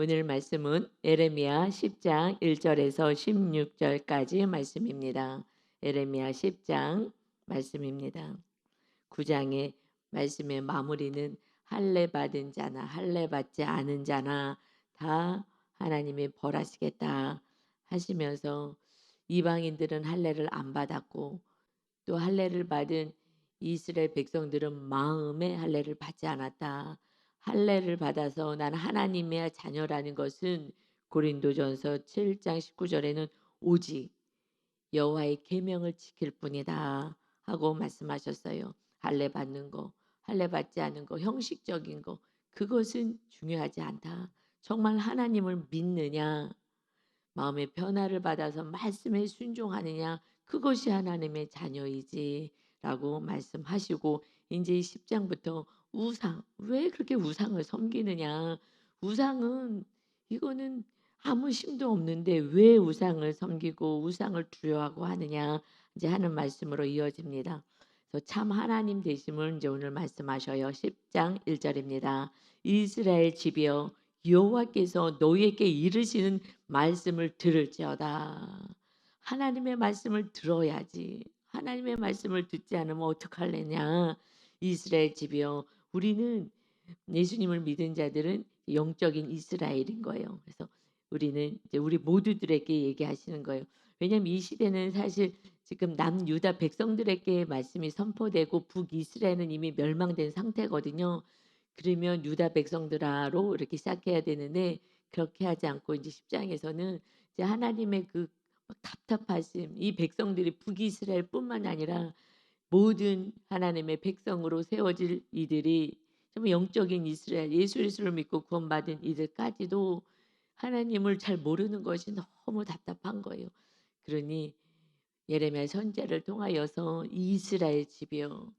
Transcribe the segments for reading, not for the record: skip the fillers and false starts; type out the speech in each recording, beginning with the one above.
오늘 말씀은 예레미야 10장 1절에서 16절까지 말씀입니다. 예레미야 10장 말씀입니다. 9장의 말씀의 마무리는 할례 받은 자나 할례 받지 않은 자나 다 하나님이 벌하시겠다 하시면서 이방인들은 할례를 안 받았고 또 할례를 받은 이스라엘 백성들은 마음에 할례를 받지 않았다. 할례를 받아서 난 하나님의 자녀라는 것은 고린도전서 7장 19절에는 오직 여호와의 계명을 지킬 뿐이다 하고 말씀하셨어요. 할례 받는 거, 할례 받지 않은 거, 형식적인 거 그것은 중요하지 않다. 정말 하나님을 믿느냐, 마음의 변화를 받아서 말씀에 순종하느냐 그것이 하나님의 자녀이지라고 말씀하시고 이제 10장부터 우상 왜 그렇게 우상을 섬기느냐 우상은 이거는 아무 힘도 없는데 왜 우상을 섬기고 우상을 두려워하고 하느냐 이제 하는 말씀으로 이어집니다. 그래서 참 하나님 되심을 이제 오늘 말씀하셔요. 10장 1절입니다. 이스라엘 집이여 여호와께서 너희에게 이르시는 말씀을 들을지어다. 하나님의 말씀을 들어야지. 하나님의 말씀을 듣지 않으면 어떡할래냐. 이스라엘 집이여 우리는 예수님을 믿은 자들은 영적인 이스라엘인 거예요. 그래서 우리는 이제 우리 모두들에게 얘기하시는 거예요. 왜냐하면 이 시대는 사실 지금 남유다 백성들에게 말씀이 선포되고 북이스라엘은 이미 멸망된 상태거든요. 그러면 유다 백성들아로 이렇게 시작해야 되는데 그렇게 하지 않고 이제 10장에서는 이제 하나님의 그 답답하심 이 백성들이 북이스라엘뿐만 아니라 모든 하나님의 백성으로 세워질 이들이 정말 영적인 이스라엘 예수 그리스도를 믿고 구원받은 이들까지도 하나님을 잘 모르는 것이 너무 답답한 거예요. 그러니 예레미야 선지자를 통하여서 이스라엘 집이여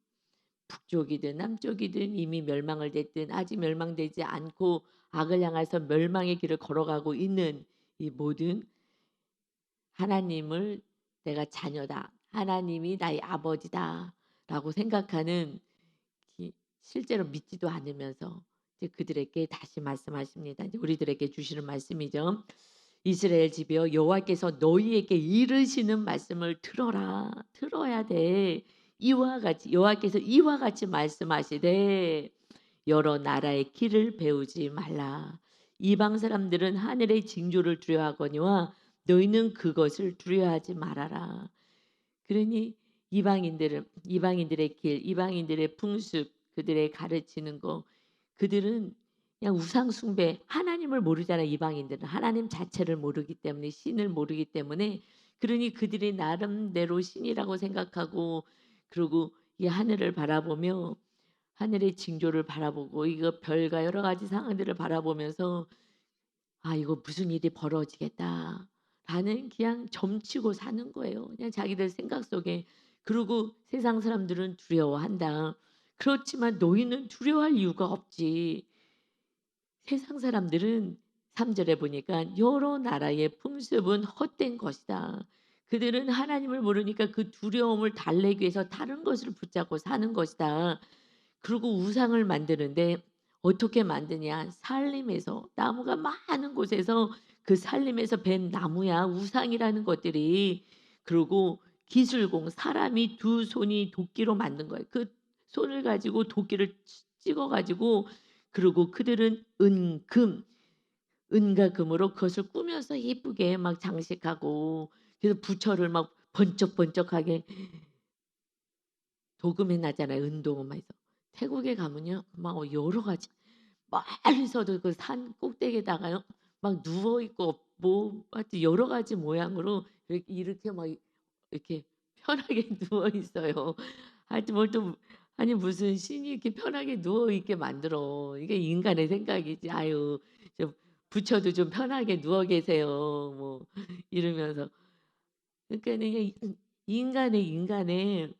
북쪽이든 남쪽이든 이미 멸망을 됐든 아직 멸망되지 않고 악을 향해서 멸망의 길을 걸어가고 있는 이 모든 하나님을 내가 자녀다. 하나님이 나의 아버지다라고 생각하는 실제로 믿지도 않으면서 이제 그들에게 다시 말씀하십니다. 이제 우리들에게 주시는 말씀이죠. 이스라엘 집이여 여호와께서 너희에게 이르시는 말씀을 들어라. 들어야 돼. 이와 같이 여호와께서 이와 같이 말씀하시되 여러 나라의 길을 배우지 말라. 이방 사람들은 하늘의 징조를 두려워하거니와 너희는 그것을 두려워하지 말아라. 그러니 이방인들의 길, 이방인들의 풍습, 그들의 가르치는 거, 그들은 그냥 우상 숭배, 하나님을 모르잖아요. 이방인들은 하나님 자체를 모르기 때문에 신을 모르기 때문에 그러니 그들이 나름대로 신이라고 생각하고 그리고 이 하늘을 바라보며 하늘의 징조를 바라보고 이거 별과 여러 가지 상황들을 바라보면서 아 이거 무슨 일이 벌어지겠다라는 그냥 점치고 사는 거예요. 그냥 자기들 생각 속에. 그리고 세상 사람들은 두려워한다. 그렇지만 너희는 두려워할 이유가 없지. 세상 사람들은 3절에 보니까 여러 나라의 풍습은 헛된 것이다. 그들은 하나님을 모르니까 그 두려움을 달래기 위해서 다른 것을 붙잡고 사는 것이다. 그리고 우상을 만드는데 어떻게 만드냐? 산림에서 나무가 많은 곳에서 그 산림에서 벤 나무야 우상이라는 것들이. 그리고 기술공 사람이 두 손이 도끼로 만든 거예요. 그 손을 가지고 도끼를 찍어 가지고 그리고 그들은 은과 금으로 그것을 꾸며서 예쁘게 막 장식하고 그래서 부처를 막 번쩍번쩍하게 도금해 놨잖아요. 은도금해서. 태국에 가면요. 막 여러 가지 멀리서도 그 산 꼭대기에다가요. 막 누워 있고 뭐 하여튼 여러 가지 모양으로 이렇게 막 이렇게 편하게 누워 있어요. 하여튼 뭘 또 아니 무슨 신이 이렇게 편하게 누워 있게 만들어. 이게 인간의 생각이지. 아유 좀 부처도 좀 편하게 누워 계세요. 뭐 이러면서 그러니까는 이게 인간의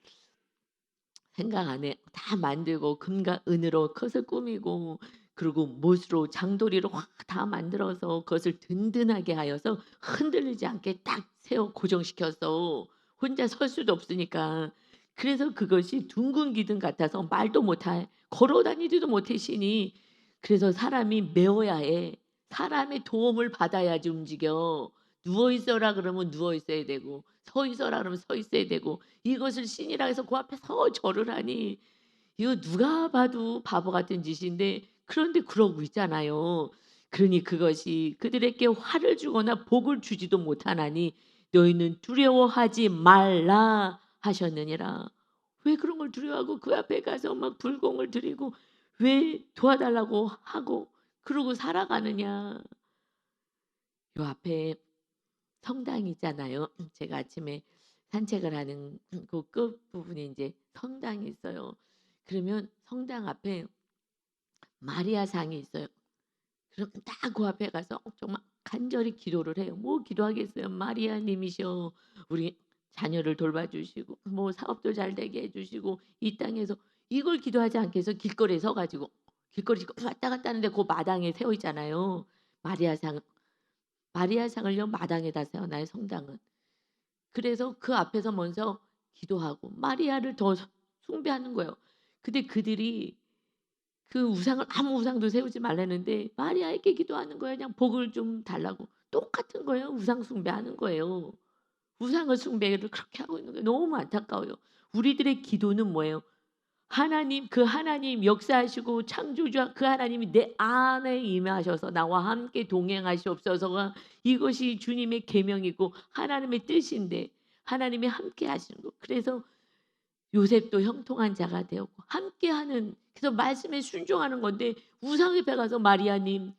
생각 안에 다 만들고 금과 은으로 그것을 꾸미고 그리고 못으로 장도리로 확 다 만들어서 그것을 든든하게 하여서 흔들리지 않게 딱 세워 고정시켜서 혼자 설 수도 없으니까. 그래서 그것이 둥근 기둥 같아서 말도 못해 걸어 다니지도 못해 신이. 그래서 사람이 메워야 해. 사람의 도움을 받아야지 움직여. 누워 있어라 그러면 누워 있어야 되고 서 있어라 그러면 서 있어야 되고 이것을 신이라 해서 그 앞에 서 절을 하니 이거 누가 봐도 바보 같은 짓인데 그런데 그러고 있잖아요. 그러니 그것이 그들에게 화를 주거나 복을 주지도 못하나니 너희는 두려워하지 말라 하셨느니라. 왜 그런 걸 두려워하고 그 앞에 가서 막 불공을 드리고 왜 도와달라고 하고 그러고 살아가느냐. 요 앞에 성당이 있잖아요. 제가 아침에 산책을 하는 그 끝부분에 이제 성당이 있어요. 그러면 성당 앞에 마리아상이 있어요. 그럼 딱 그 앞에 가서 정말 간절히 기도를 해요. 뭐 기도하겠어요. 마리아님이셔. 우리 자녀를 돌봐주시고 뭐 사업도 잘 되게 해주시고 이 땅에서 이걸 기도하지 않겠어? 길거리에 서가지고 길거리 왔다 갔다 하는데 그 마당에 세워 있잖아요. 마리아상 마리아상을요 마당에다 세워놔요 성당은. 그래서 그 앞에서 먼저 기도하고 마리아를 더 숭배하는 거예요. 근데 그들이 그 우상을 아무 우상도 세우지 말라는데 마리아에게 기도하는 거예요. 그냥 복을 좀 달라고. 똑같은 거예요. 우상 숭배하는 거예요. 우상을 숭배를 그렇게 하고 있는 게 너무 안타까워요. 우리들의 기도는 뭐예요? 하나님 그 하나님 역사하시고 창조주 그 하나님이 내 안에 임하셔서 나와 함께 동행하시옵소서가 이것이 주님의 계명이고 하나님의 뜻인데 하나님이 함께 하시는 거. 그래서 요셉도 형통한 자가 되었고 함께하는 그래서 말씀에 순종하는 건데 우상 옆에 가서 마리아님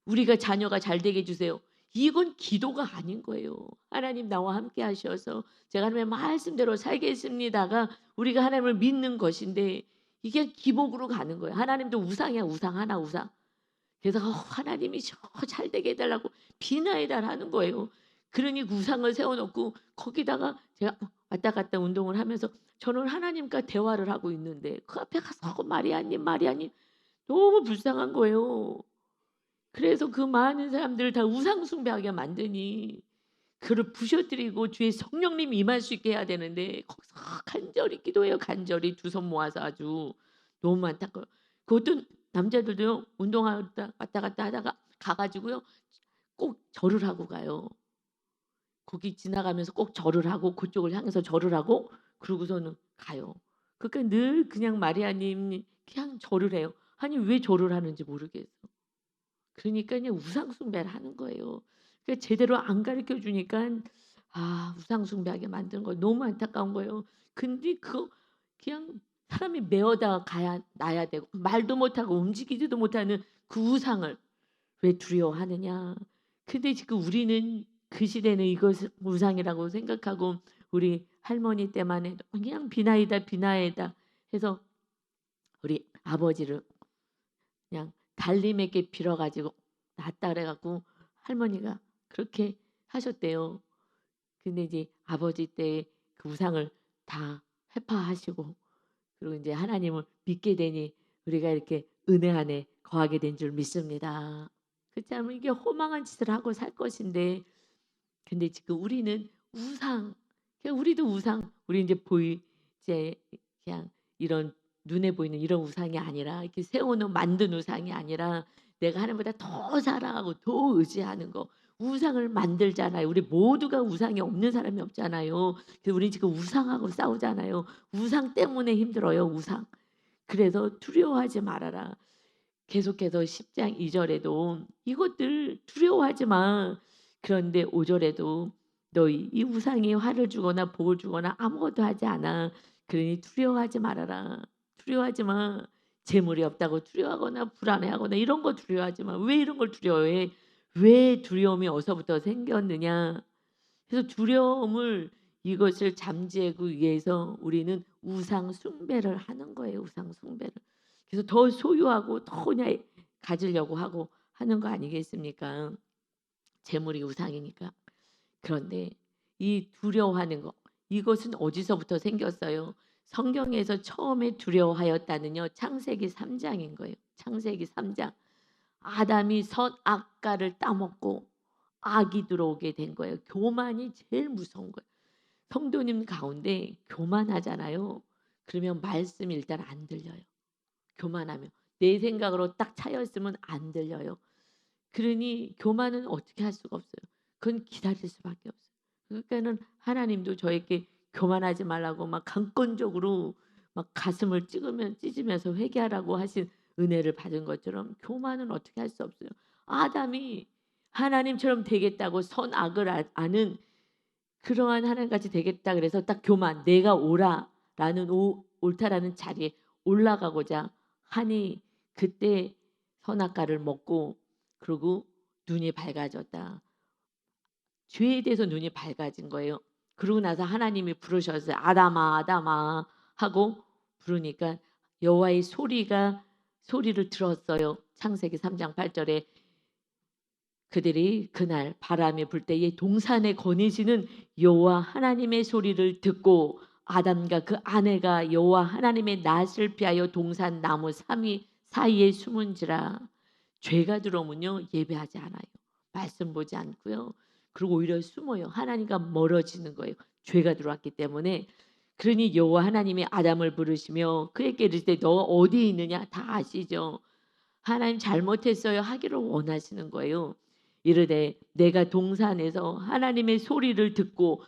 우리가 자녀가 잘 되게 해 주세요. 이건 기도가 아닌 거예요. 하나님 나와 함께 하셔서 제가 하나님의 말씀대로 살겠습니다가 우리가 하나님을 믿는 것인데 이게 기복으로 가는 거예요. 하나님도 우상이야 우상 하나 우상. 그래서 하나님이 저 잘 되게 해달라고 비나에 달하는 거예요. 그러니 그 우상을 세워놓고 거기다가 제가 왔다 갔다 운동을 하면서 저는 하나님과 대화를 하고 있는데 그 앞에 가서 마리아님 마리아님 너무 불쌍한 거예요. 그래서 그 많은 사람들을 다 우상 숭배하게 만드니 그를 부셔뜨리고 주의 성령님이 임할 수 있게 해야 되는데 거기서 간절히 기도해요. 간절히 두 손 모아서 아주 너무 안타까워요. 그것도 남자들도요. 운동하다 왔다 갔다 하다가 가 가지고요. 꼭 절을 하고 가요. 거기 지나가면서 꼭 절을 하고 그쪽을 향해서 절을 하고 그러고서는 가요. 그러니까 늘 그냥 마리아님 그냥 절을 해요. 아니 왜 절을 하는지 모르겠어. 그러니까 그냥 우상 숭배를 하는 거예요. 그러니까 제대로 안 가르쳐 주니까 아 우상 숭배하게 만드는 거 너무 안타까운 거예요. 근데 그냥 사람이 메어다 가야 놔야 되고 말도 못하고 움직이지도 못하는 그 우상을 왜 두려워하느냐. 근데 지금 우리는 그 시대는 이것을 우상이라고 생각하고 우리 할머니 때만 해도 그냥 비나이다 비나이다 해서 우리 아버지를 그냥 달님에게 빌어 가지고 낫다 그래 갖고 할머니가 그렇게 하셨대요. 근데 이제 아버지 때 그 우상을 다 회파하시고 그리고 이제 하나님을 믿게 되니 우리가 이렇게 은혜 안에 거하게 된 줄 믿습니다. 그렇지 않으면 이게 허망한 짓을 하고 살 것인데 근데 지금 우리는 우상 그냥 우리도 우상 우리 이제 이제 그냥 이런 눈에 보이는 이런 우상이 아니라 이렇게 세우는 만든 우상이 아니라 내가 하나님보다 더 사랑하고 더 의지하는 거 우상을 만들잖아요. 우리 모두가 우상이 없는 사람이 없잖아요. 그래서 우리 지금 우상하고 싸우잖아요. 우상 때문에 힘들어요. 우상. 그래서 두려워하지 말아라. 계속해서 10장 2절에도 이것들 두려워하지 마. 그런데 5절에도 너희 이 우상이 화를 주거나 복을 주거나 아무것도 하지 않아. 그러니 두려워하지 말아라. 두려워하지 마. 재물이 없다고 두려워하거나 불안해하거나 이런 거 두려워하지 마. 왜 이런 걸 두려워해? 왜 두려움이 어디서부터 생겼느냐? 그래서 두려움을 이것을 잠재우기 위해서 우리는 우상 숭배를 하는 거예요. 우상 숭배를. 그래서 더 소유하고 더 그냥 가지려고 하고 하는 거 아니겠습니까? 재물이 우상이니까. 그런데 이 두려워하는 거 이것은 어디서부터 생겼어요? 성경에서 처음에 두려워하였다는요. 창세기 3장인 거예요. 창세기 3장. 아담이 선악과를 따먹고 악이 들어오게 된 거예요. 교만이 제일 무서운 거예요. 성도님 가운데 교만하잖아요. 그러면 말씀이 일단 안 들려요. 교만하면 내 생각으로 딱 차였으면 안 들려요. 그러니 교만은 어떻게 할 수가 없어요. 그건 기다릴 수밖에 없어요. 그러니까는 하나님도 저에게 교만하지 말라고 막 강권적으로 막 가슴을 찢으면서 회개하라고 하신 은혜를 받은 것처럼 교만은 어떻게 할 수 없어요. 아담이 하나님처럼 되겠다고 선악을 아는 그러한 하나님같이 되겠다 그래서 딱 교만, 내가 옳아라는 옳다라는 자리에 올라가고자 하니 그때 선악과를 먹고 그리고 눈이 밝아졌다. 죄에 대해서 눈이 밝아진 거예요. 그러고 나서 하나님이 부르셨어요. 아담아, 아담아 하고 부르니까 여호와의 소리를 들었어요. 창세기 3장 8절에 그들이 그날 바람이 불 때에 동산에 거니시는 여호와 하나님의 소리를 듣고 아담과 그 아내가 여호와 하나님의 낯을 피하여 동산 나무 사이에 숨은지라. 죄가 들어오면요 예배하지 않아요. 말씀 보지 않고요. 그리고 오히려 숨어요. 하나님과 멀어지는 거예요. 죄가 들어왔기 때문에. 그러니 여호와 하나님이 아담을 부르시며 그에게 이르시되 너 어디 있느냐 다 아시죠. 하나님 잘못했어요 하기를 원하시는 거예요. 이르되 내가 동산에서 하나님의 소리를 듣고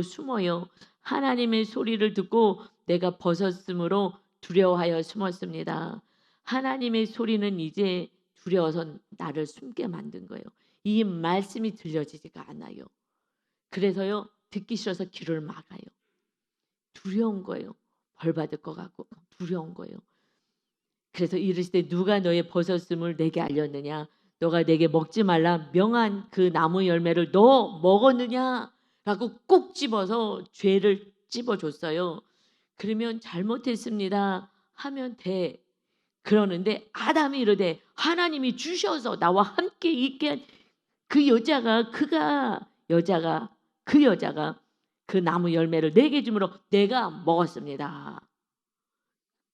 숨어요. 하나님의 소리를 듣고 내가 벗었으므로 두려워하여 숨었습니다. 하나님의 소리는 이제 두려워서 나를 숨게 만든 거예요. 이 말씀이 들려지지가 않아요. 그래서요 듣기 싫어서 귀를 막아요. 두려운 거예요. 벌 받을 것 같고 두려운 거예요. 그래서 이르시되 누가 너의 벗었음을 내게 알렸느냐? 너가 내게 먹지 말라 명한 그 나무 열매를 너 먹었느냐? 라고 꼭 집어서 죄를 찝어줬어요. 그러면 잘못했습니다 하면 돼. 그러는데 아담이 이르되 하나님이 주셔서 나와 함께 있게 한 그 여자가 그 나무 열매를 내게 주므로 내가 먹었습니다.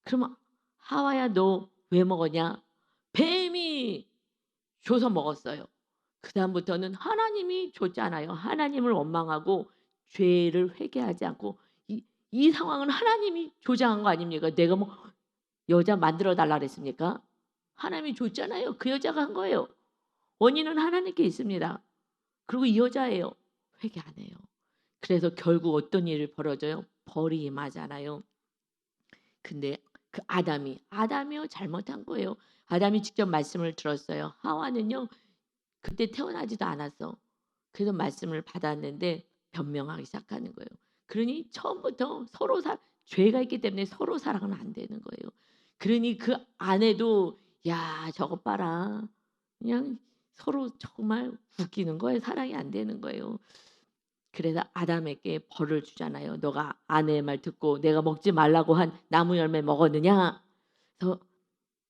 그러면 하와야 너 왜 먹었냐? 뱀이 줘서 먹었어요. 그다음부터는 하나님이 줬잖아요. 하나님을 원망하고 죄를 회개하지 않고 이 상황은 하나님이 조장한 거 아닙니까? 내가 뭐 여자 만들어 달라 그랬습니까? 하나님이 줬잖아요. 그 여자가 한 거예요. 원인은 하나님께 있습니다. 그리고 이 여자예요. 회개 안 해요. 그래서 결국 어떤 일이 벌어져요? 벌이 임하잖아요. 근데 그 아담이요 잘못한 거예요. 아담이 직접 말씀을 들었어요. 하와는요 그때 태어나지도 않았어. 그래서 말씀을 받았는데 변명하기 시작하는 거예요. 그러니 처음부터 죄가 있기 때문에 서로 사랑은 안 되는 거예요. 그러니 그 아내도 야 저것 봐라. 그냥 서로 정말 웃기는 거예요. 사랑이 안 되는 거예요. 그래서 아담에게 벌을 주잖아요. 너가 아내의 말 듣고 내가 먹지 말라고 한 나무 열매 먹었느냐? 그래서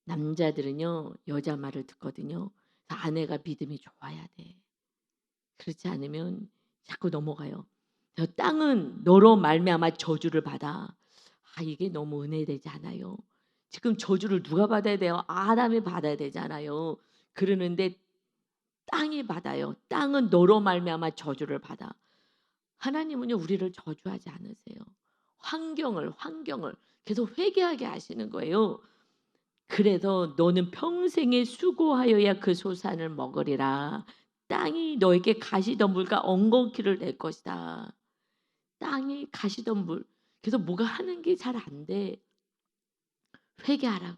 남자들은요 여자 말을 듣거든요. 그래서 아내가 믿음이 좋아야 돼. 그렇지 않으면 자꾸 넘어가요. 저 땅은 너로 말미암아 저주를 받아. 이게 너무 은혜되지 않아요. 지금 저주를 누가 받아야 돼요? 아담이 받아야 되잖아요. 그러는데 땅이 받아요. 땅은 너로 말미암아 저주를 받아. 하나님은요 우리를 저주하지 않으세요. 환경을 계속 회개하게 하시는 거예요. 그래서 너는 평생에 수고하여야 그 소산을 먹으리라. 땅이 너에게 가시덤불과 엉겅퀴를 낼 것이다. 땅이 가시덤불. 그래서 뭐가 하는 게 잘 안 돼. 회개하라고.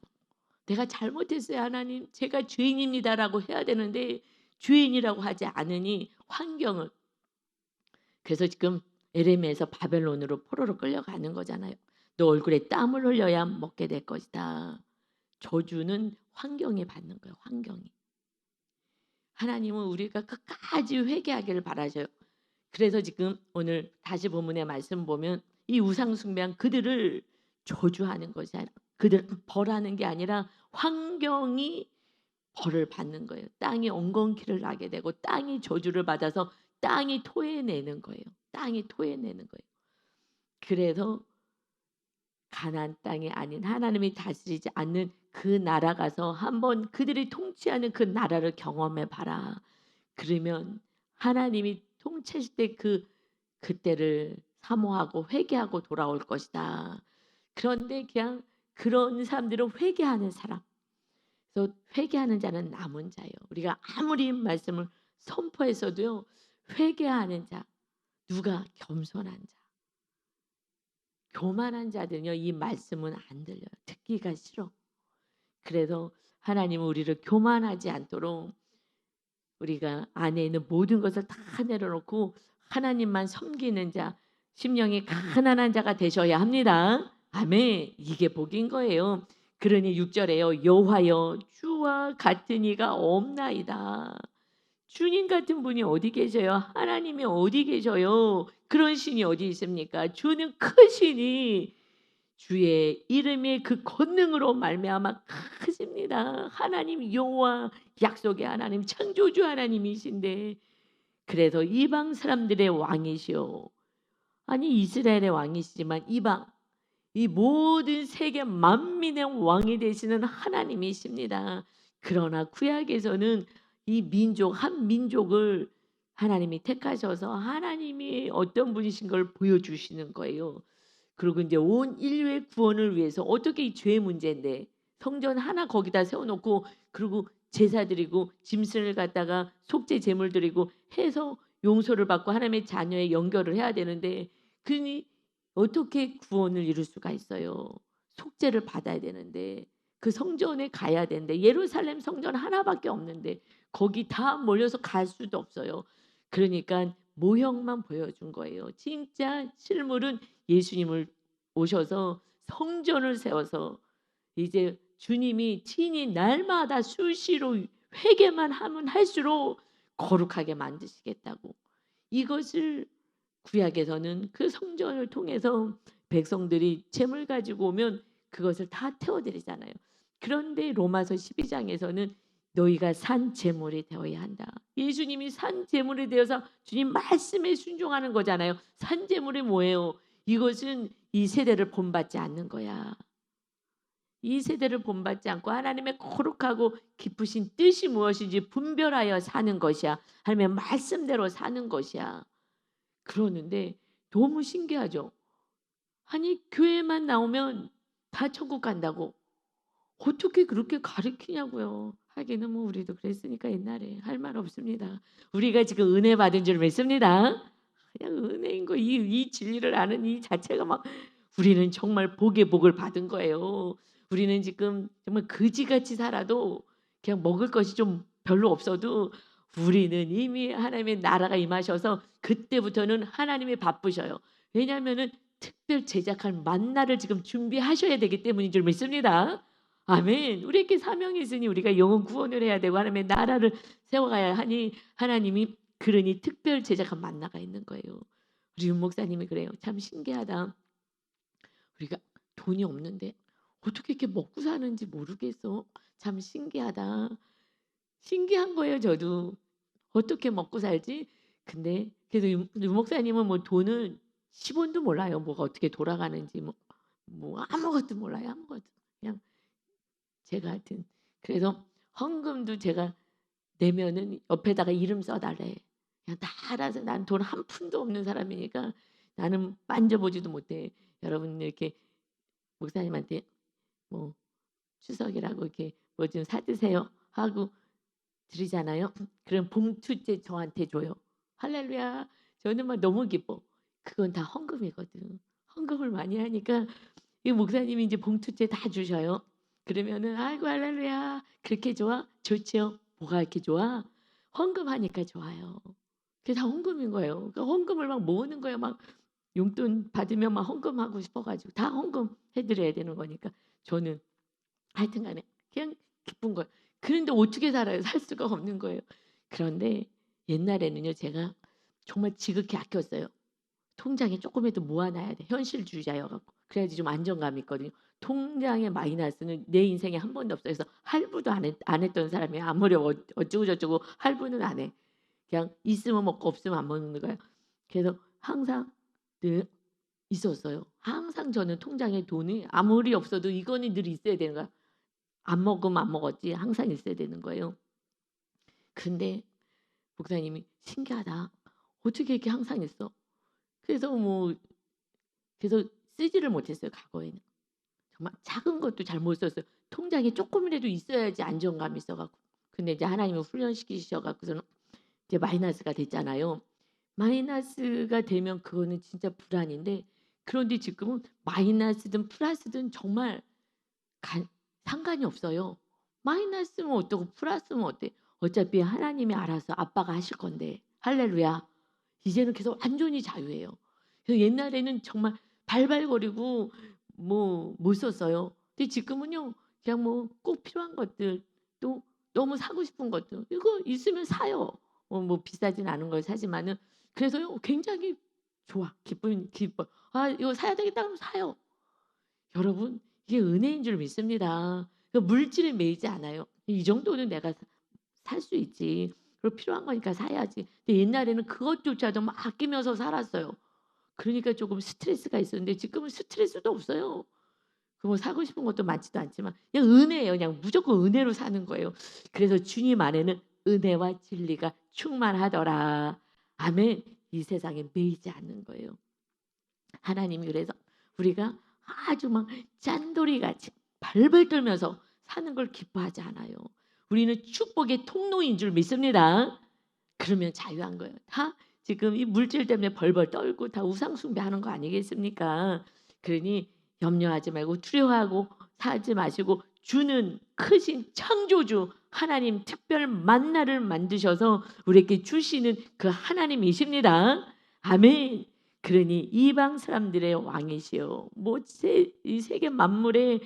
내가 잘못했어요 하나님. 제가 죄인입니다라고 해야 되는데 죄인이라고 하지 않으니 환경을. 그래서 지금 에레미야에서 바벨론으로 포로로 끌려가는 거잖아요. 너 얼굴에 땀을 흘려야 먹게 될 것이다. 저주는 환경이 받는 거예요. 환경이. 하나님은 우리가 끝까지 회개하기를 바라셔요. 그래서 지금 오늘 다시 본문의 말씀 보면 이 우상 숭배한 그들을 저주하는 것이 아니라 그들 벌하는 게 아니라 환경이 벌을 받는 거예요. 땅이 엉겅퀴를 나게 되고 땅이 저주를 받아서 땅이 토해내는 거예요. 땅이 토해내는 거예요. 그래서 가나안 땅이 아닌 하나님이 다스리지 않는 그 나라 가서 한번 그들이 통치하는 그 나라를 경험해 봐라. 그러면 하나님이 통치하실 때 그때를 사모하고 회개하고 돌아올 것이다. 그런데 그냥 그런 사람들은 회개하는 사람. 그래서 회개하는 자는 남은 자예요. 우리가 아무리 말씀을 선포해서도요. 회개하는 자, 누가 겸손한 자, 교만한 자들은요. 이 말씀은 안 들려요. 듣기가 싫어. 그래서 하나님은 우리를 교만하지 않도록 우리가 안에 있는 모든 것을 다 내려놓고 하나님만 섬기는 자, 심령이 가난한 자가 되셔야 합니다. 아멘. 이게 복인 거예요. 그러니 6절에요. 여호와여 주와 같은 이가 없나이다. 주님 같은 분이 어디 계셔요? 하나님이 어디 계셔요? 그런 신이 어디 있습니까? 주는 크시니 주의 이름의 그 권능으로 말미암아 크십니다. 하나님 여호와 약속의 하나님 창조주 하나님이신데 그래서 이방 사람들의 왕이시오. 아니 이스라엘의 왕이시지만 이방 이 모든 세계 만민의 왕이 되시는 하나님이십니다. 그러나 구약에서는 이 민족 한 민족을 하나님이 택하셔서 하나님이 어떤 분이신 걸 보여주시는 거예요. 그리고 이제 온 인류의 구원을 위해서 어떻게 이 죄의 문제인데 성전 하나 거기다 세워놓고 그리고 제사 드리고 짐승을 갖다가 속죄 제물 드리고 해서 용서를 받고 하나님의 자녀에 연결을 해야 되는데 그니 어떻게 구원을 이룰 수가 있어요? 속죄를 받아야 되는데 그 성전에 가야 되는데 예루살렘 성전 하나밖에 없는데 거기 다 몰려서 갈 수도 없어요. 그러니까 모형만 보여준 거예요. 진짜 실물은 예수님을 오셔서 성전을 세워서 이제 주님이 친히 날마다 수시로 회개만 하면 할수록 거룩하게 만드시겠다고. 이것을 구약에서는 그 성전을 통해서 백성들이 재물 가지고 오면 그것을 다 태워드리잖아요. 그런데 로마서 12장에서는 너희가 산 제물이 되어야 한다. 예수님이 산 제물이 되어서 주님 말씀에 순종하는 거잖아요. 산 제물이 뭐예요? 이것은 이 세대를 본받지 않는 거야. 이 세대를 본받지 않고 하나님의 거룩하고 기쁘신 뜻이 무엇인지 분별하여 사는 것이야. 하나님의 말씀대로 사는 것이야. 그러는데 너무 신기하죠. 아니 교회만 나오면 다 천국 간다고. 어떻게 그렇게 가르치냐고요. 하기는 뭐 우리도 그랬으니까 옛날에 할 말 없습니다. 우리가 지금 은혜 받은 줄 믿습니다. 그냥 은혜인 거 이 진리를 아는 이 자체가 막 우리는 정말 복의 복을 받은 거예요. 우리는 지금 정말 그지같이 살아도 그냥 먹을 것이 좀 별로 없어도 우리는 이미 하나님의 나라가 임하셔서 그때부터는 하나님이 바쁘셔요. 왜냐하면은 특별 제작한 만나를 지금 준비하셔야 되기 때문인 줄 믿습니다. 아멘. 우리에게 사명이 있으니 우리가 영혼 구원을 해야 되고 하나님의 나라를 세워가야 하니 하나님이 그러니 특별 제작한 만나가 있는 거예요. 우리 윤 목사님이 그래요. 참 신기하다. 우리가 돈이 없는데 어떻게 이렇게 먹고 사는지 모르겠어. 참 신기하다. 신기한 거예요. 저도 어떻게 먹고 살지? 근데 그래도 윤 목사님은 뭐 돈을 10원도 몰라요. 뭐가 어떻게 돌아가는지 뭐 아무것도 몰라요. 아무것도 그냥 제가 하여튼 그래서 헌금도 제가 내면은 옆에다가 이름 써달래. 그냥 다 알아서 난 돈 한 푼도 없는 사람이니까 나는 만져보지도 못해. 여러분 이렇게 목사님한테 뭐 추석이라고 이렇게 뭐 좀 사드세요 하고 드리잖아요. 그럼 봉투째 저한테 줘요. 할렐루야. 저는 막 너무 기뻐. 그건 다 헌금이거든. 헌금을 많이 하니까 이 목사님이 이제 봉투째 다 주셔요. 그러면은 아이고 할렐루야. 그렇게 좋아? 좋지요. 뭐가 이렇게 좋아? 헌금하니까 좋아요. 그게 다 헌금인 거예요. 그러니까 헌금을 막 모으는 거예요. 막 용돈 받으면 막 헌금하고 싶어가지고 다 헌금해드려야 되는 거니까 저는 하여튼간에 그냥 기쁜 거예요. 그런데 어떻게 살아요? 살 수가 없는 거예요. 그런데 옛날에는요 제가 정말 지극히 아꼈어요. 통장에 조금이라도 모아놔야 돼. 현실주의자여갖고 그래야지 좀 안정감이 있거든요. 통장의 마이너스는 내 인생에 한 번도 없어요. 그래서 할부도 안 했던 사람이 아무리 어쩌고 저쩌고 할부는 안 해. 그냥 있으면 먹고 없으면 안 먹는 거예요. 그래서 항상 늘 있었어요. 항상 저는 통장에 돈이 아무리 없어도 이거는 늘 있어야 되는 거야. 안 먹으면 안 먹었지 항상 있어야 되는 거예요. 근데 목사님이 신기하다. 어떻게 이렇게 항상 있어? 그래서 뭐 그래서 쓰지를 못했어요. 과거에는. 정말 작은 것도 잘 못 썼어요. 통장에 쪼끔이라도 있어야지 안정감이 있어 갖고. 근데 이제 하나님이 훈련시키셔 갖고서는 이제 마이너스가 됐잖아요. 마이너스가 되면 그거는 진짜 불안인데, 그런데 지금은 마이너스든 플러스든 정말 간 상관이 없어요. 마이너스면 어떠고 플러스면 어때? 어차피 하나님이 알아서 아빠가 하실 건데. 할렐루야. 이제는 계속 완전히 자유예요. 그래서 옛날에는 정말 발발거리고 뭐 못 썼어요. 근데 지금은요. 그냥 뭐 꼭 필요한 것들, 또 너무 사고 싶은 것들 이거 있으면 사요. 뭐 비싸진 않은 걸 사지만은 그래서요 굉장히 좋아. 기뻐. '아 이거 사야 되겠다.' 그러면 사요. 여러분 이게 은혜인 줄 믿습니다. 그 물질에 매이지 않아요. '이 정도는 내가 살 수 있지. 그리고 필요한 거니까 사야지.' 근데 옛날에는 그것조차도 막 아끼면서 살았어요. 그러니까 조금 스트레스가 있었는데 지금은 스트레스도 없어요. 그 뭐 사고 싶은 것도 많지도 않지만 그냥 은혜예요. 그냥 무조건 은혜로 사는 거예요. 그래서 주님 안에는 은혜와 진리가 충만하더라. 아멘. 이 세상에 매이지 않는 거예요. 하나님이 그래서 우리가 아주 막 짠돌이같이 발발 떨면서 사는 걸 기뻐하지 않아요. 우리는 축복의 통로인 줄 믿습니다. 그러면 자유한 거예요. 다 지금 이 물질 때문에 벌벌 떨고 다 우상 숭배하는 거 아니겠습니까? 그러니 염려하지 말고 두려워하고 사지 마시고 주는 크신 창조주 하나님 특별 만나를 만드셔서 우리에게 주시는 그 하나님이십니다. 아멘. 그러니 이방 사람들의 왕이시요 이 세계 만물의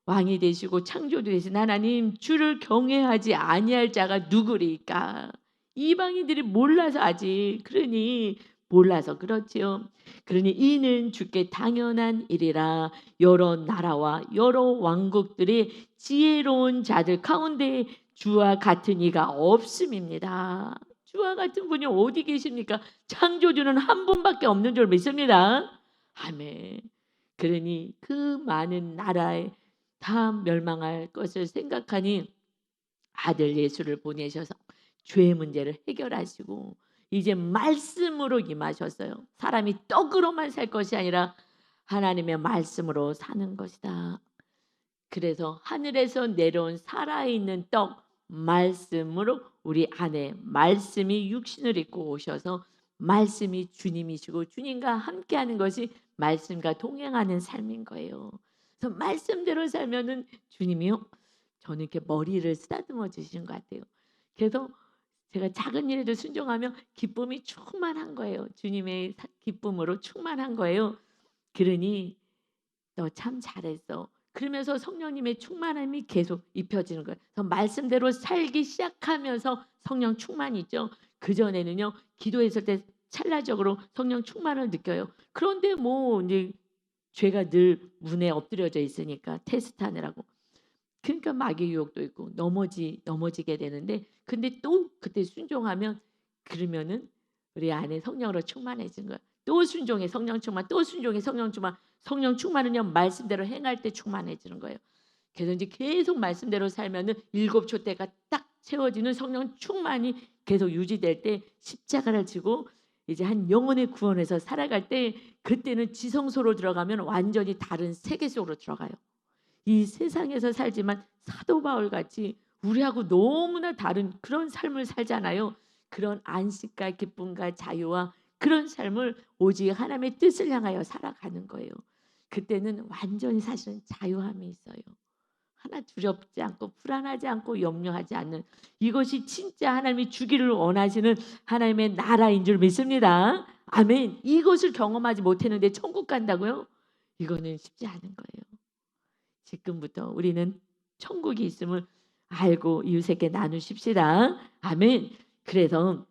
왕이 되시고 창조주 되신 하나님 주를 경외하지 아니할 자가 누구리까? 이방인들이 몰라서 아직 그러니 몰라서 그렇지요. 그러니 이는 주께 당연한 일이라. 여러 나라와 여러 왕국들의 지혜로운 자들 가운데 주와 같은 이가 없음입니다. 주와 같은 분이 어디 계십니까? 창조주는 한 분밖에 없는 줄 믿습니다. 아멘. 그러니 그 많은 나라에 다 멸망할 것을 생각하니 아들 예수를 보내셔서 죄의 문제를 해결하시고 이제 말씀으로 임하셨어요. 사람이 떡으로만 살 것이 아니라 하나님의 말씀으로 사는 것이다. 그래서 하늘에서 내려온 살아있는 떡 말씀으로 우리 안에 말씀이 육신을 입고 오셔서 말씀이 주님이시고 주님과 함께하는 것이 말씀과 동행하는 삶인 거예요. 그래서 말씀대로 살면은 주님이요. 저는 이렇게 머리를 쓰다듬어 주시는 것 같아요. 그래서 제가 작은 일에도 순종하면 기쁨이 충만한 거예요. 주님의 기쁨으로 충만한 거예요. 그러니 너 참 잘했어. 그러면서 성령님의 충만함이 계속 입혀지는 거예요. 그래서 말씀대로 살기 시작하면서 성령 충만이 있죠. 그전에는요. 기도했을 때 찰나적으로 성령 충만을 느껴요. 그런데 뭐 이제 죄가 늘 문에 엎드려져 있으니까 테스트하느라고. 그러니까 마귀의 유혹도 있고 넘어지게 되는데 근데 또 그때 순종하면 그러면은 우리 안에 성령으로 충만해진 거야. 또 순종해 성령 충만, 또 순종해 성령 충만. 성령 충만은요 말씀대로 행할 때 충만해지는 거예요. 그래서 이제 계속 말씀대로 살면은 일곱 촛대가 딱 채워지는 성령 충만이 계속 유지될 때 십자가를 지고 이제 한 영혼의 구원에서 살아갈 때 그때는 지성소로 들어가면 완전히 다른 세계 속으로 들어가요. 이 세상에서 살지만 사도 바울 같이 우리하고 너무나 다른 그런 삶을 살잖아요. 그런 안식과 기쁨과 자유와 그런 삶을 오직 하나님의 뜻을 향하여 살아가는 거예요. 그때는 완전히 사실은 자유함이 있어요. 하나 두렵지 않고 불안하지 않고 염려하지 않는 이것이 진짜 하나님이 주기를 원하시는 하나님의 나라인 줄 믿습니다. 아멘. 이것을 경험하지 못했는데 천국 간다고요? 이거는 쉽지 않은 거예요. 지금부터 우리는 천국이 있음을 알고 이웃에게 나누십시다. 아멘. 그래서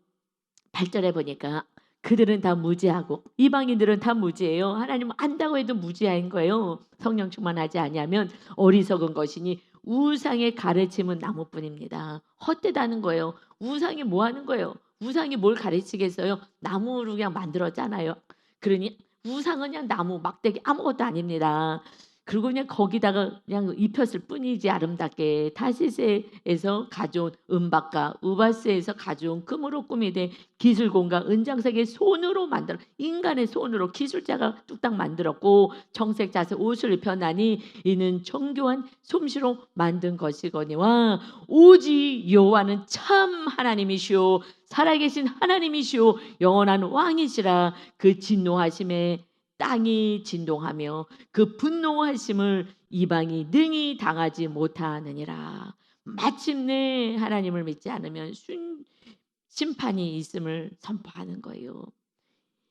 8절에 보니까 그들은 다 무지하고 이방인들은 다 무지해요. 하나님은 안다고 해도 무지한 거예요. 성령 충만하지 아니하면 어리석은 것이니 우상의 가르침은 나무뿐입니다. 헛되다는 거예요. 우상이 뭐 하는 거예요? 우상이 뭘 가르치겠어요? 나무로 그냥 만들었잖아요. 그러니 우상은 그냥 나무 막대기 아무것도 아닙니다. 그리고 그냥 거기다가 그냥 입혔을 뿐이지 아름답게. 타시스에서 가져온 은박과 우바스에서 가져온 금으로 꾸미되 기술공과 은장색의 손으로 만들어 인간의 손으로 기술자가 뚝딱 만들었고 청색 자색 옷을 입혀나니 이는 정교한 솜씨로 만든 것이거니와 오직 여호와는 참 하나님이시오 살아계신 하나님이시오 영원한 왕이시라. 그 진노하심에 땅이 진동하며 그 분노하심을 이방이 능히 당하지 못하느니라. 마침내 하나님을 믿지 않으면 심판이 있음을 선포하는 거예요.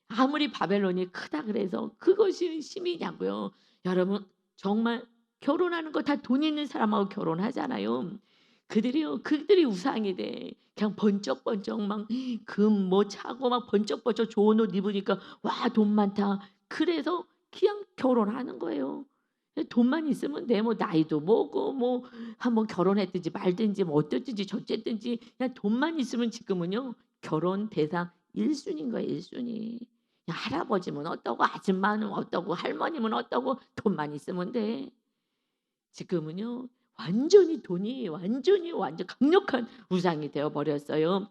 아무리 바벨론이 크다 그래서 그것이 힘이냐고요. 여러분 정말 결혼하는 거 다 돈 있는 사람하고 결혼하잖아요. 그들이 우상이 돼. 그냥 번쩍번쩍 막 금 뭐 차고 막 번쩍번쩍 좋은 옷 입으니까 와 돈 많다. 그래서 그냥 결혼하는 거예요. 돈만 있으면 돼. 뭐 나이도 뭐고 뭐 한번 결혼했든지 말든지 뭐 어쨌든지 저쨌든지 그냥 돈만 있으면 지금은요 결혼 대상 1순위인 거예요. 1순위. 할아버지면 어떠고 아줌마는 어떠고 할머니면 어떠고 돈만 있으면 돼. 지금은요 완전히 돈이 완전 강력한 우상이 되어 버렸어요.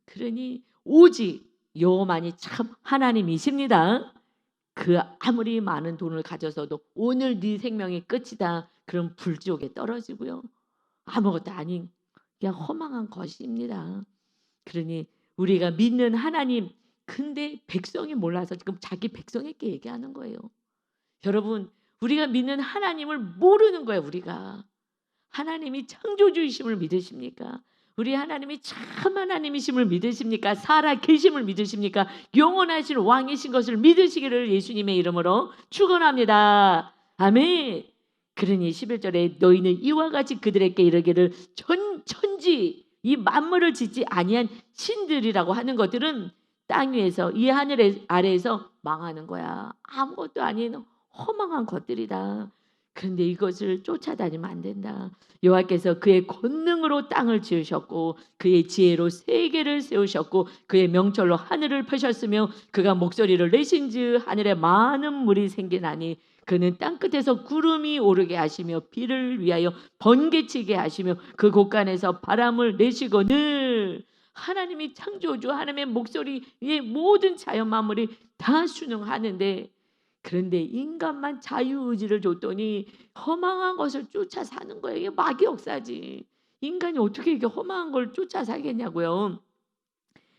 그러니 오직 여호만이 참 하나님이십니다. 그 아무리 많은 돈을 가져서도 오늘 네 생명이 끝이다. 그럼 불지옥에 떨어지고요. 아무것도 아닌 그냥 허망한 것입니다. 그러니 우리가 믿는 하나님 근데 백성이 몰라서 지금 자기 백성에게 얘기하는 거예요. 여러분 우리가 믿는 하나님을 모르는 거예요. 우리가 하나님이 창조주이심을 믿으십니까? 우리 하나님이 참 하나님이심을 믿으십니까? 살아 계심을 믿으십니까? 영원하신 왕이신 것을 믿으시기를 예수님의 이름으로 축원합니다. 아멘. 그러니 11절에 너희는 이와 같이 그들에게 이르기를 천지 이 만물을 짓지 아니한 신들이라고 하는 것들은 땅 위에서 이 하늘 아래에서 망하는 거야. 아무것도 아닌 허망한 것들이다. 그런데 이것을 쫓아다니면 안 된다. 여호와께서 그의 권능으로 땅을 지으셨고 그의 지혜로 세계를 세우셨고 그의 명철로 하늘을 펴셨으며 그가 목소리를 내신즉 하늘에 많은 물이 생기나니 그는 땅끝에서 구름이 오르게 하시며 비를 위하여 번개치게 하시며 그 곳간에서 바람을 내시거늘 하나님이 창조주 하나님의 목소리에 모든 자연 만물이 다 순응하는데 그런데 인간만 자유의지를 줬더니 허망한 것을 쫓아 사는 거예요. 이게 마귀 역사지. 인간이 어떻게 이렇게 허망한 걸 쫓아 살겠냐고요.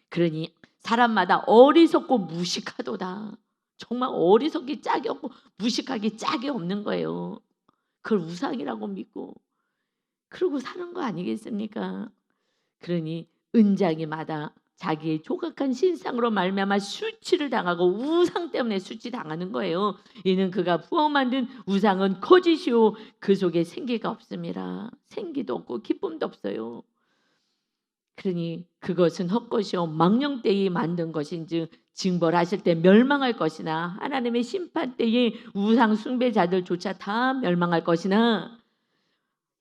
그러니 사람마다 어리석고 무식하도다. 정말 어리석기 짝이 없고 무식하기 짝이 없는 거예요. 그걸 우상이라고 믿고 그러고 사는 거 아니겠습니까? 그러니 은장이마다 자기의 조각한 신상으로 말미암아 수치를 당하고 우상 때문에 수치 당하는 거예요. 이는 그가 부어 만든 우상은 거짓이요 그 속에 생기가 없습니다. 생기도 없고 기쁨도 없어요. 그러니 그것은 헛것이요 망령되이 만든 것인즉 징벌하실 때 멸망할 것이나 하나님의 심판 때에 우상 숭배자들조차 다 멸망할 것이나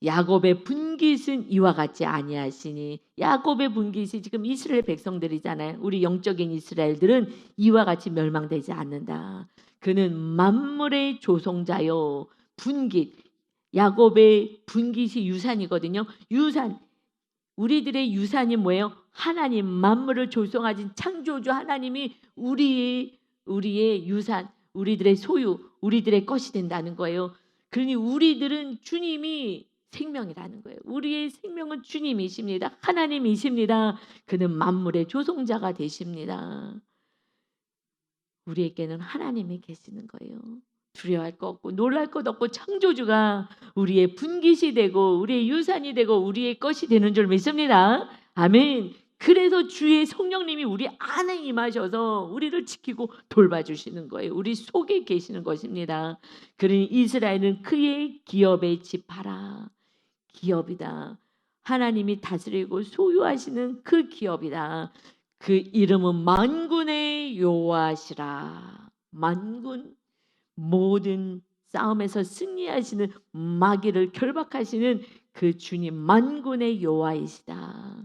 야곱의 분깃은 이와 같지 아니하시니 야곱의 분깃이 지금 이스라엘 백성들이잖아요. 우리 영적인 이스라엘들은 이와 같이 멸망되지 않는다. 그는 만물의 조성자요. 분깃 야곱의 분깃이 유산이거든요. 유산 우리들의 유산이 뭐예요? 하나님 만물을 조성하신 창조주 하나님이 우리의 유산, 우리들의 소유, 우리들의 것이 된다는 거예요. 그러니 우리들은 주님이 생명이라는 거예요. 우리의 생명은 주님이십니다. 하나님이십니다. 그는 만물의 조성자가 되십니다. 우리에게는 하나님이 계시는 거예요. 두려워할 것 없고 놀랄 것 없고 창조주가 우리의 분깃이 되고 우리의 유산이 되고 우리의 것이 되는 줄 믿습니다. 아멘. 그래서 주의 성령님이 우리 안에 임하셔서 우리를 지키고 돌봐주시는 거예요. 우리 속에 계시는 것입니다. 그러니 이스라엘은 그의 기업의 지파라. 기업이다. 하나님이 다스리고 소유하시는 그 기업이다. 그 이름은 만군의 여호와시라. 만군 모든 싸움에서 승리하시는 마귀를 결박하시는 그 주님 만군의 여호와이시다.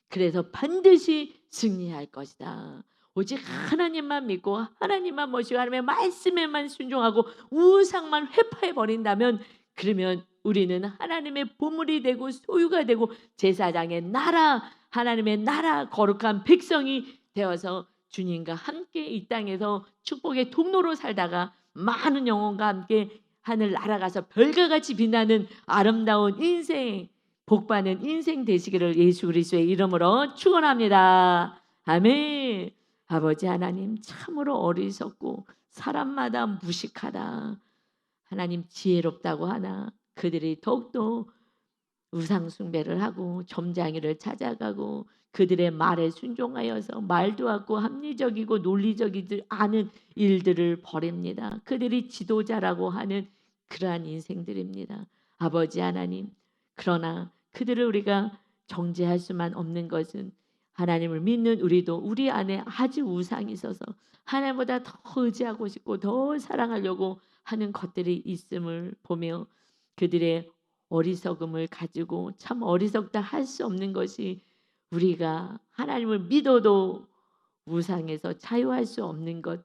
그래서 반드시 승리할 것이다. 오직 하나님만 믿고 하나님만 모시고 하나님의 말씀에만 순종하고 우상만 회파해 버린다면, 그러면 우리는 하나님의 보물이 되고 소유가 되고 제사장의 나라, 하나님의 나라, 거룩한 백성이 되어서 주님과 함께 이 땅에서 축복의 통로로 살다가 많은 영혼과 함께 하늘 날아가서 별과 같이 빛나는 아름다운 인생, 복받는 인생 되시기를 예수 그리스도의 이름으로 축원합니다. 아멘. 아버지 하나님, 참으로 어리석고 사람마다 무식하다, 하나님 지혜롭다고 하나 그들이 더욱더 우상 숭배를 하고 점장이를 찾아가고 그들의 말에 순종하여서 말도 않고 합리적이고 논리적이지 않은 일들을 벌입니다. 그들이 지도자라고 하는 그러한 인생들입니다. 아버지 하나님, 그러나 그들을 우리가 정죄할 수만 없는 것은 하나님을 믿는 우리도 우리 안에 아주 우상이 있어서 하나님보다 더 의지하고 싶고 더 사랑하려고 하는 것들이 있음을 보며 그들의 어리석음을 가지고 참 어리석다 할 수 없는 것이, 우리가 하나님을 믿어도 우상에서 자유할 수 없는 것,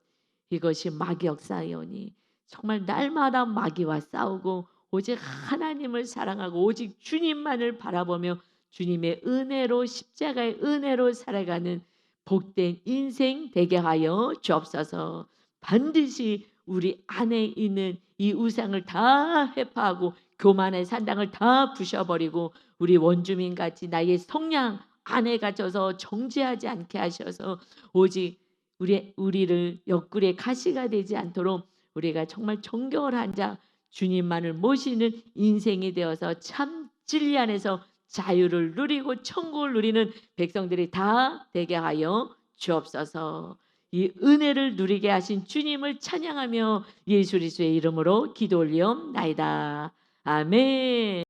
이것이 마귀 역사이오니 정말 날마다 마귀와 싸우고 오직 하나님을 사랑하고 오직 주님만을 바라보며 주님의 은혜로, 십자가의 은혜로 살아가는 복된 인생 되게 하여 주옵소서. 반드시 우리 안에 있는 이 우상을 다 회파하고 교만의 산당을 다 부셔버리고 우리 원주민같이 나의 성량 안에 갇혀서 정죄하지 않게 하셔서 오직 우리를 옆구리에 가시가 되지 않도록 우리가 정말 정결한 자, 주님만을 모시는 인생이 되어서 참 진리 안에서 자유를 누리고 천국을 누리는 백성들이 다 되게 하여 주옵소서. 이 은혜를 누리게 하신 주님을 찬양하며 예수 그리스도의 이름으로 기도 올리옵나이다. 아멘.